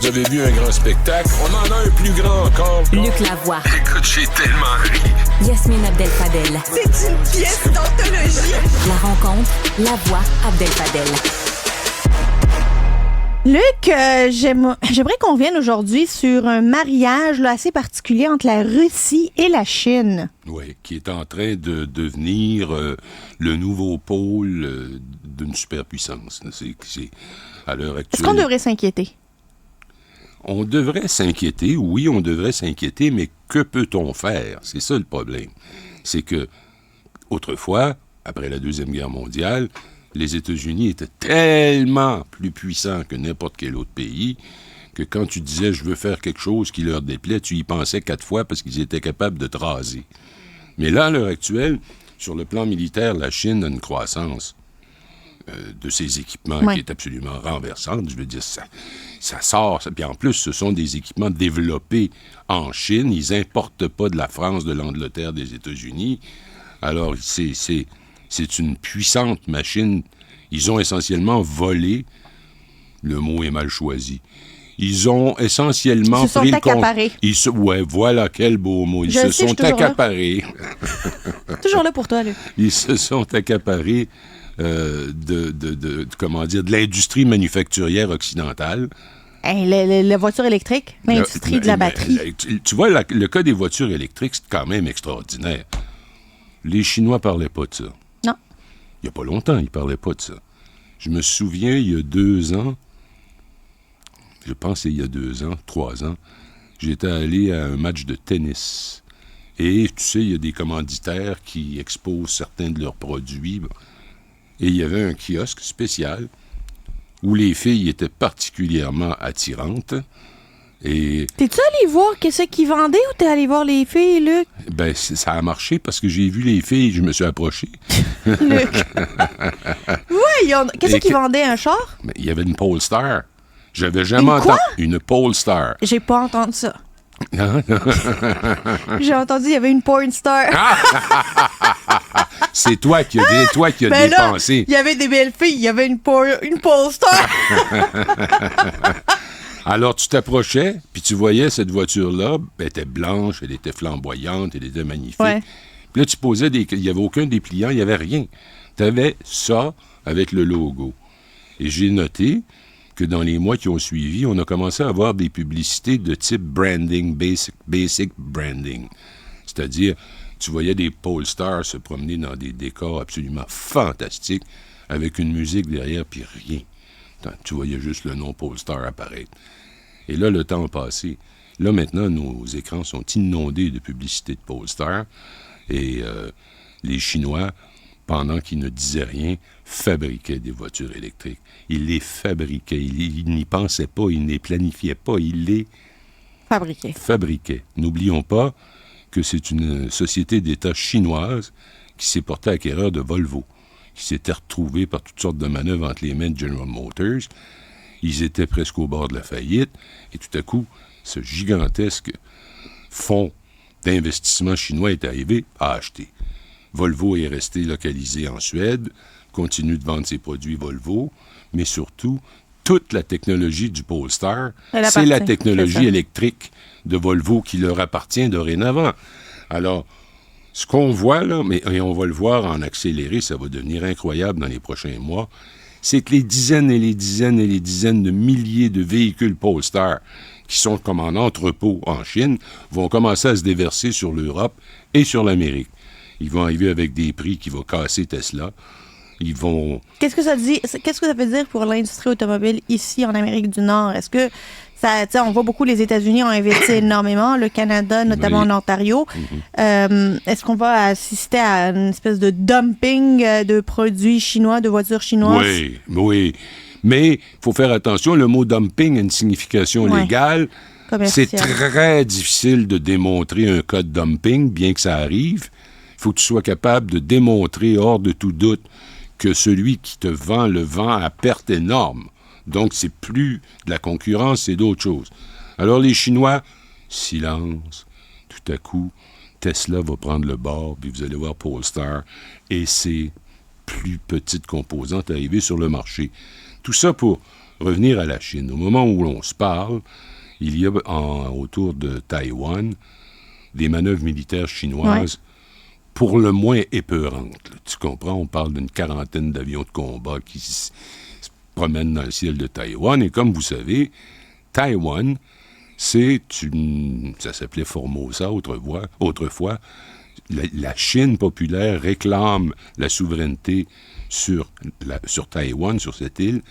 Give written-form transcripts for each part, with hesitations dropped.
Vous avez vu un grand spectacle? On en a un plus grand encore. Luc Lavoie. Écoute, j'ai tellement ri. Yasmine Abdel-Fadel. C'est une pièce d'anthologie. La rencontre, Lavoie Abdel-Fadel. Luc, j'aimerais qu'on vienne aujourd'hui sur un mariage là, assez particulier entre la Russie et la Chine. Oui, qui est en train de devenir le nouveau pôle d'une superpuissance. C'est à l'heure actuelle. Est-ce qu'on devrait s'inquiéter? On devrait s'inquiéter, oui, on devrait s'inquiéter, mais que peut-on faire? C'est ça le problème. C'est que, autrefois, après la Deuxième Guerre mondiale, les États-Unis étaient tellement plus puissants que n'importe quel autre pays que quand tu disais « je veux faire quelque chose qui leur déplaît », tu y pensais 4 fois parce qu'ils étaient capables de te raser. Mais là, à l'heure actuelle, sur le plan militaire, la Chine a une croissance de ses équipements qui est absolument renversante. Je veux dire, ça sort. Puis en plus, ce sont des équipements développés en Chine. Ils n'importent pas de la France, de l'Angleterre, des États-Unis. Alors, c'est une puissante machine. Ils ont essentiellement volé. Le mot est mal choisi. Ils ont essentiellement Ils se sont accaparés. Ouais, voilà, quel beau mot. Ils se sont accaparés. Toujours là pour toi, Luc. Ils se sont accaparés de l'industrie manufacturière occidentale. Hey, la voiture électrique, l'industrie de la batterie. Tu vois, le cas des voitures électriques, c'est quand même extraordinaire. Les Chinois parlaient pas de ça. Non. Il y a pas longtemps, ils parlaient pas de ça. Je me souviens, il y a 2 ans, je pense que c'est il y a 2 ans, 3 ans, j'étais allé à un match de tennis. Et tu sais, il y a des commanditaires qui exposent certains de leurs produits. Et il y avait un kiosque spécial où les filles étaient particulièrement attirantes. Et t'es-tu allé voir qu'est-ce qu'ils vendaient ou t'es allé voir les filles, Luc? Ben, ça a marché parce que j'ai vu les filles, je me suis approché. Luc. Oui, qu'est-ce qu'ils vendaient, un char? Mais il y avait une Polestar. J'avais jamais entendu une Polestar. J'ai pas entendu ça. J'ai entendu il y avait une porn star. C'est toi qui as ben dépensé. Il y avait des belles filles, il y avait une porn star. Alors tu t'approchais, puis tu voyais cette voiture-là, elle était blanche, elle était flamboyante, elle était magnifique. Ouais. Puis là tu posais il n'y avait aucun dépliant, il n'y avait rien. Tu avais ça avec le logo. Et j'ai noté que dans les mois qui ont suivi, on a commencé à avoir des publicités de type branding, basic branding. C'est-à-dire, tu voyais des Polestars se promener dans des décors absolument fantastiques, avec une musique derrière, puis rien. Tu voyais juste le nom Polestar apparaître. Et là, le temps a passé. Là, maintenant, nos écrans sont inondés de publicités de Polestar, et les Chinois, pendant qu'ils ne disaient rien, fabriquaient des voitures électriques. Ils les fabriquaient. Ils n'y pensaient pas, ils ne les planifiaient pas, ils les fabriquaient. N'oublions pas que c'est une société d'État chinoise qui s'est portée acquéreur de Volvo, qui s'était retrouvée par toutes sortes de manœuvres entre les mains de General Motors. Ils étaient presque au bord de la faillite, et tout à coup, ce gigantesque fonds d'investissement chinois est arrivé à acheter. Volvo est resté localisé en Suède, continue de vendre ses produits Volvo, mais surtout, toute la technologie du Polestar, c'est la technologie électrique de Volvo qui leur appartient dorénavant. Alors, ce qu'on voit là, et on va le voir en accéléré, ça va devenir incroyable dans les prochains mois, c'est que les dizaines et les dizaines et les dizaines de milliers de véhicules Polestar qui sont comme en entrepôt en Chine vont commencer à se déverser sur l'Europe et sur l'Amérique. Ils vont arriver avec des prix qui vont casser Tesla. Ils vont... Qu'est-ce que ça veut dire pour l'industrie automobile ici en Amérique du Nord? Est-ce que ça, on voit beaucoup les États-Unis ont investi énormément, le Canada, notamment en Ontario. Est-ce qu'on va assister à une espèce de dumping de produits chinois, de voitures chinoises? Oui. Mais il faut faire attention, le mot dumping a une signification légale. C'est très difficile de démontrer un cas de dumping, bien que ça arrive. Il faut que tu sois capable de démontrer hors de tout doute que celui qui te vend le vend à perte énorme. Donc, c'est plus de la concurrence, c'est d'autres choses. Alors, les Chinois, silence. Tout à coup, Tesla va prendre le bord, puis vous allez voir Polestar et ses plus petites composantes arriver sur le marché. Tout ça pour revenir à la Chine. Au moment où l'on se parle, il y a autour de Taïwan des manœuvres militaires chinoises pour le moins épeurantes. Là. Tu comprends? On parle d'une 40aine d'avions de combat qui se promènent dans le ciel de Taïwan. Et comme vous savez, Taïwan, ça s'appelait Formosa autrefois. La Chine populaire réclame la souveraineté sur Taïwan, sur cette île.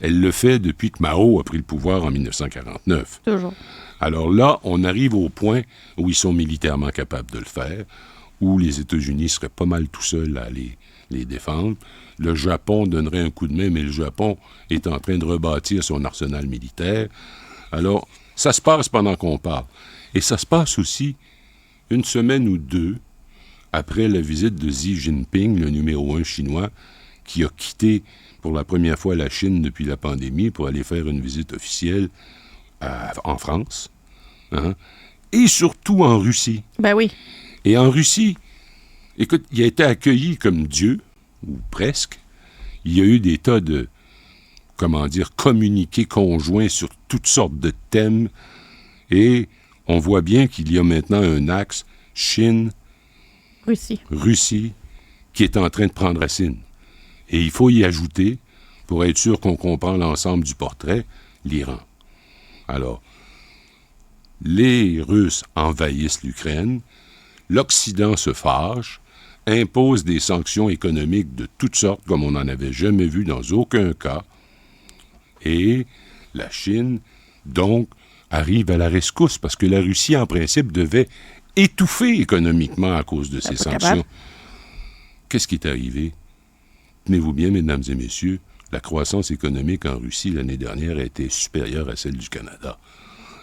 Elle le fait depuis que Mao a pris le pouvoir en 1949. Toujours. Alors là, on arrive au point où ils sont militairement capables de le faire, où les États-Unis seraient pas mal tout seuls à les défendre. Le Japon donnerait un coup de main, mais le Japon est en train de rebâtir son arsenal militaire. Alors, ça se passe pendant qu'on parle. Et ça se passe aussi une semaine ou deux après la visite de Xi Jinping, le numéro 1 chinois, qui a quitté pour la première fois la Chine depuis la pandémie pour aller faire une visite officielle en France, hein, et surtout en Russie. Ben oui. Et en Russie, écoute, il a été accueilli comme Dieu, ou presque. Il y a eu des tas de, communiqués conjoints sur toutes sortes de thèmes, et on voit bien qu'il y a maintenant un axe Chine-Russie qui est en train de prendre racine. Et il faut y ajouter, pour être sûr qu'on comprend l'ensemble du portrait, l'Iran. Alors, les Russes envahissent l'Ukraine, l'Occident se fâche, impose des sanctions économiques de toutes sortes, comme on n'en avait jamais vu dans aucun cas, et la Chine, donc, arrive à la rescousse, parce que la Russie, en principe, devait étouffer économiquement à cause de ces sanctions. Qu'est-ce qui est arrivé? Tenez-vous bien, mesdames et messieurs, la croissance économique en Russie l'année dernière a été supérieure à celle du Canada.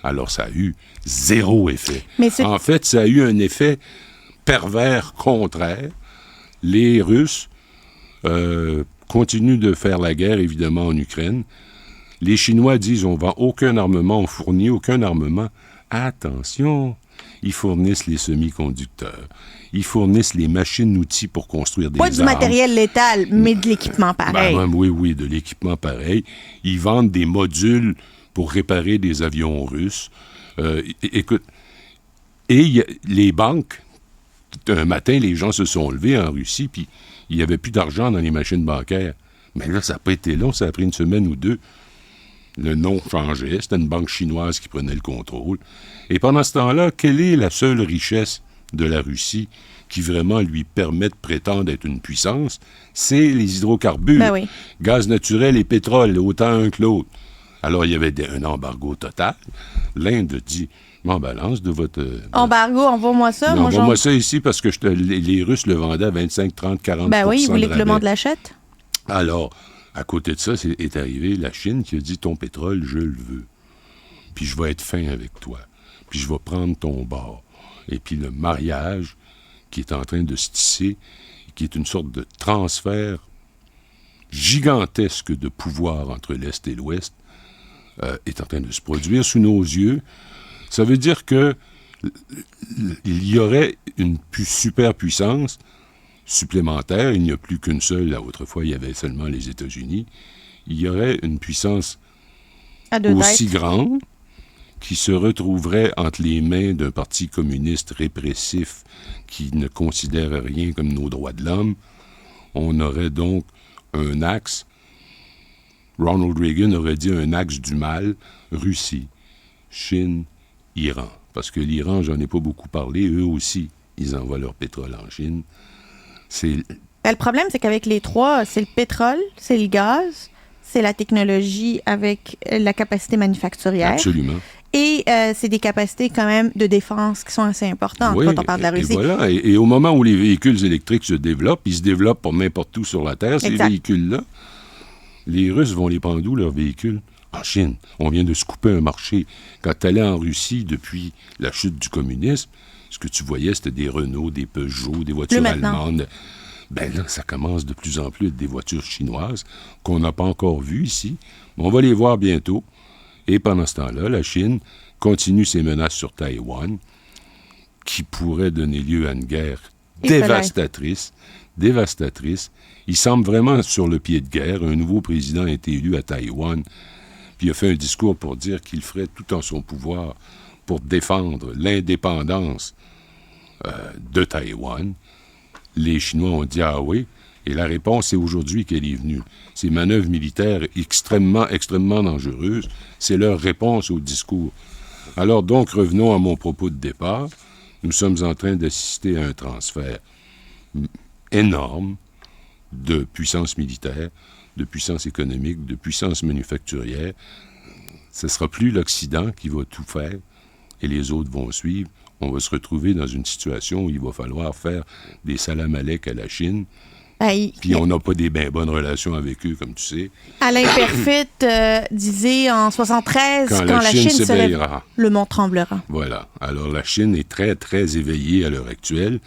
Alors, ça a eu zéro effet. En fait, ça a eu un effet pervers contraire. Les Russes continuent de faire la guerre, évidemment, en Ukraine. Les Chinois disent on vend aucun armement, on fournit aucun armement. Attention, ils fournissent les semi-conducteurs. Ils fournissent les machines-outils pour construire des armes. Pas du matériel létal, mais de l'équipement pareil. Oui, de l'équipement pareil. Ils vendent des modules pour réparer des avions russes. Écoute, les banques, un matin, les gens se sont levés en Russie, puis il n'y avait plus d'argent dans les machines bancaires. Mais là, ça n'a pas été long, ça a pris une semaine ou deux. Le nom changeait, c'était une banque chinoise qui prenait le contrôle. Et pendant ce temps-là, quelle est la seule richesse de la Russie qui vraiment lui permet de prétendre être une puissance? C'est les hydrocarbures. Ben oui. Gaz naturel et pétrole, autant un que l'autre. Alors, il y avait un embargo total. L'Inde dit, m'en balance de votre... Embargo, envoie-moi ça. Envoie-moi ça ici parce que les Russes le vendaient à 25, 30, 40 Ben oui, ils voulaient de que le monde rabais. l'achète. Alors, à côté de ça, est arrivé la Chine qui a dit, ton pétrole, je le veux. Puis je vais être fin avec toi. Puis je vais prendre ton bord. Et puis le mariage qui est en train de se tisser, qui est une sorte de transfert gigantesque de pouvoir entre l'Est et l'Ouest, est en train de se produire sous nos yeux. Ça veut dire que il y aurait une superpuissance supplémentaire. Il n'y a plus qu'une seule. Là, autrefois, il y avait seulement les États-Unis. Il y aurait une puissance aussi grande qui se retrouverait entre les mains d'un parti communiste répressif qui ne considère rien comme nos droits de l'homme. On aurait donc un axe. Ronald Reagan aurait dit un axe du mal, Russie, Chine, Iran. Parce que l'Iran, j'en ai pas beaucoup parlé, eux aussi, ils envoient leur pétrole en Chine. Le problème, c'est qu'avec les trois, c'est le pétrole, c'est le gaz, c'est la technologie avec la capacité manufacturière. Absolument. Et c'est des capacités quand même de défense qui sont assez importantes quand on parle de la Russie. Et voilà. Et au moment où les véhicules électriques se développent, ils se développent pour n'importe où sur la Terre, ces véhicules-là. Les Russes vont les prendre où, leurs véhicules? En Chine. On vient de se couper un marché. Quand tu allais en Russie depuis la chute du communisme, ce que tu voyais, c'était des Renault, des Peugeot, des voitures allemandes. Ben là, ça commence de plus en plus à être des voitures chinoises qu'on n'a pas encore vues ici. Mais on va les voir bientôt. Et pendant ce temps-là, la Chine continue ses menaces sur Taïwan, qui pourrait donner lieu à une guerre dévastatrice. Il semble vraiment sur le pied de guerre. Un nouveau président a été élu à Taïwan Puis il a fait un discours pour dire qu'il ferait tout en son pouvoir pour défendre l'indépendance de Taïwan. Les Chinois ont dit « Ah oui », et la réponse, c'est aujourd'hui qu'elle est venue. Ces manœuvres militaires extrêmement, extrêmement dangereuses, c'est leur réponse au discours. Alors donc, revenons à mon propos de départ. Nous sommes en train d'assister à un transfert énorme de puissance militaire, de puissance économique, de puissance manufacturière. Ce ne sera plus l'Occident qui va tout faire et les autres vont suivre. On va se retrouver dans une situation où il va falloir faire des salam alek à la Chine. Puis on n'a pas des bien bonnes relations avec eux, comme tu sais. Alain Perfit disait en 73, quand la Chine s'éveillera, le monde tremblera. Voilà. Alors la Chine est très, très éveillée à l'heure actuelle.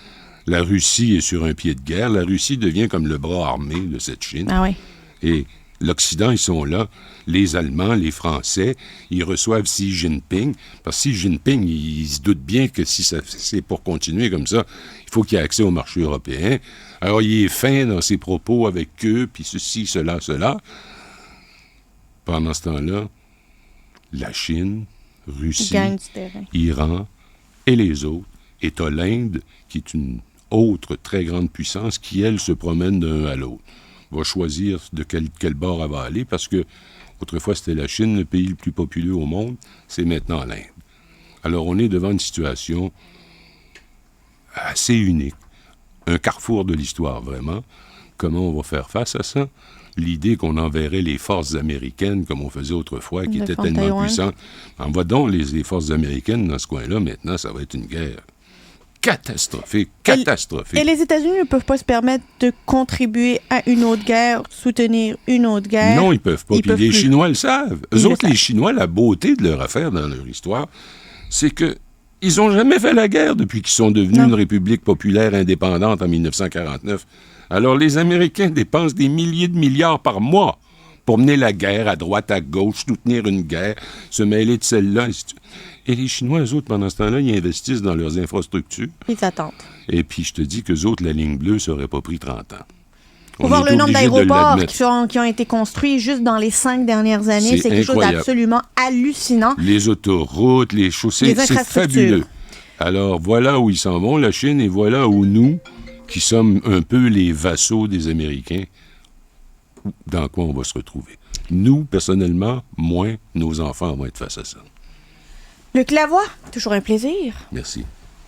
La Russie est sur un pied de guerre. La Russie devient comme le bras armé de cette Chine. Ah oui. Et l'Occident, ils sont là. Les Allemands, les Français, ils reçoivent Xi Jinping. Parce que Xi Jinping, il se doute bien que si c'est pour continuer comme ça, il faut qu'il y ait accès au marché européen. Alors, il est fin dans ses propos avec eux, puis ceci, cela. Pendant ce temps-là, la Chine, Russie, Iran et les autres, et t'as l'Inde, qui est une autre très grande puissance, qui, elle, se promène d'un à l'autre. Va choisir de quel bord elle va aller, parce que autrefois, c'était la Chine, le pays le plus populeux au monde, c'est maintenant l'Inde. Alors, on est devant une situation assez unique. Un carrefour de l'histoire, vraiment. Comment on va faire face à ça? L'idée qu'on enverrait les forces américaines, comme on faisait autrefois, qui étaient tellement puissantes. Envoie donc les forces américaines dans ce coin-là. Maintenant, ça va être une guerre catastrophique. Et les États-Unis ne peuvent pas se permettre de contribuer à une autre guerre, soutenir une autre guerre. Non, ils peuvent pas. Puis les Chinois le savent. Eux autres, les Chinois, la beauté de leur affaire dans leur histoire, c'est que ils n'ont jamais fait la guerre depuis qu'ils sont devenus une république populaire indépendante en 1949. Alors, les Américains dépensent des milliers de milliards par mois pour mener la guerre à droite, à gauche, soutenir une guerre, se mêler de celle-là. Et les Chinois, eux autres, pendant ce temps-là, ils investissent dans leurs infrastructures. Ils attendent. Et puis, je te dis qu'eux autres, la ligne bleue, ça n'aurait pas pris 30 ans. Faut voir le nombre d'aéroports qui ont été construits juste dans les 5 dernières années. C'est quelque chose d'absolument hallucinant. Les autoroutes, les chaussées, c'est fabuleux. Alors, voilà où ils s'en vont, la Chine, et voilà où nous, qui sommes un peu les vassaux des Américains, dans quoi on va se retrouver. Nous, personnellement, moins nos enfants vont être face à ça. Luc Lavoie, toujours un plaisir. Merci.